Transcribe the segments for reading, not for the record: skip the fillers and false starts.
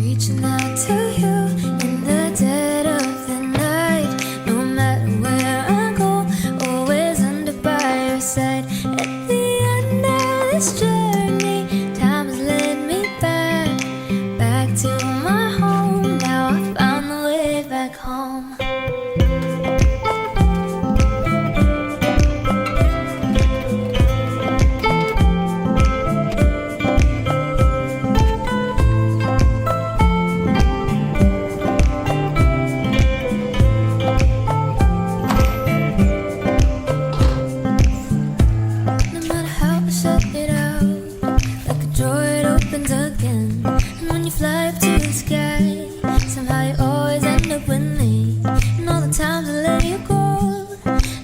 Reaching out to you in the dead of the night. No matter where I go, always under by your side. At the end of this journey, time has led me back to my home. Now I found the way back home. Fly up to the sky, somehow you always end up with me. And all the times I let you go,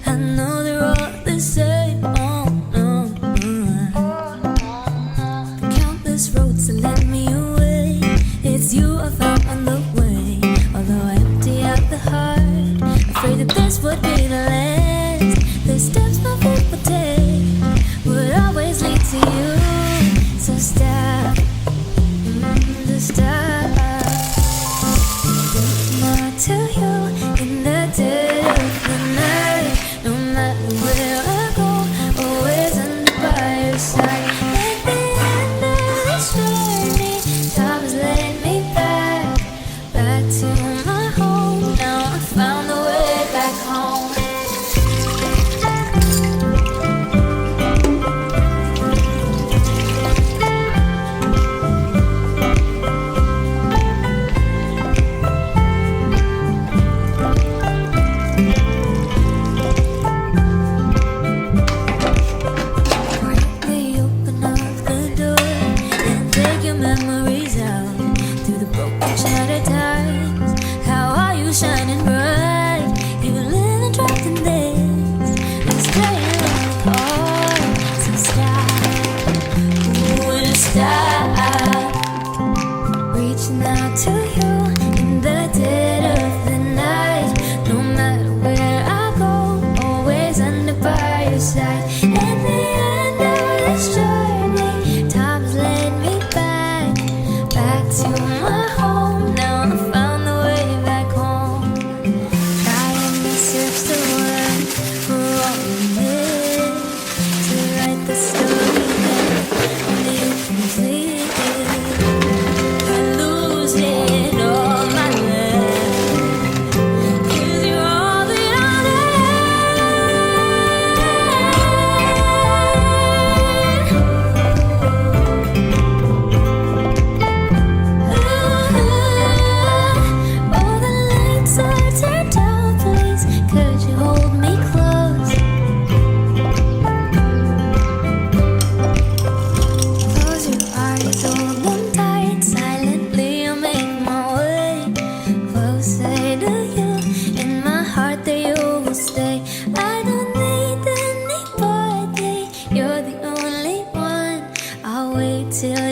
I know they're all the same. Oh no, the countless roads that led me away, it's you I found on the way. Although I empty out the heart, afraid that this would be the last. The steps my feet would take would always lead to you. So stop. Stop. Reaching out to you in the dead of the night. No matter where I go, always under by your side. At the end of this journey, time has led me back to my home. Now I found the way back home. Shining bright, you were living trapped in this. It's playing apart. So stop, stop. Reaching out to you in the dead of the night. No matter where I go, always under by your side. At the end of this journey, time has led me back to my home. Now I found the way back home. Till